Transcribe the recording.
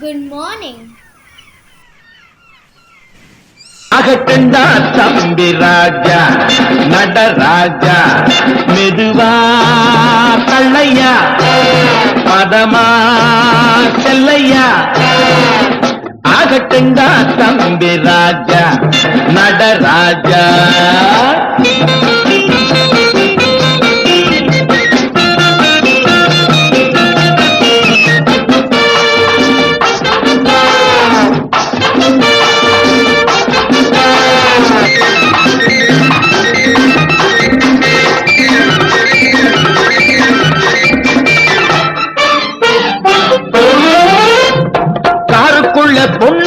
Good morning. அகட்டண்டா தம்பி ராஜா நடராஜா மெதுவா கள்ளையா பதமா செல்லையா அகட்டண்டா தம்பி ராஜா நடராஜா காருக்குள்ள பொண்ணு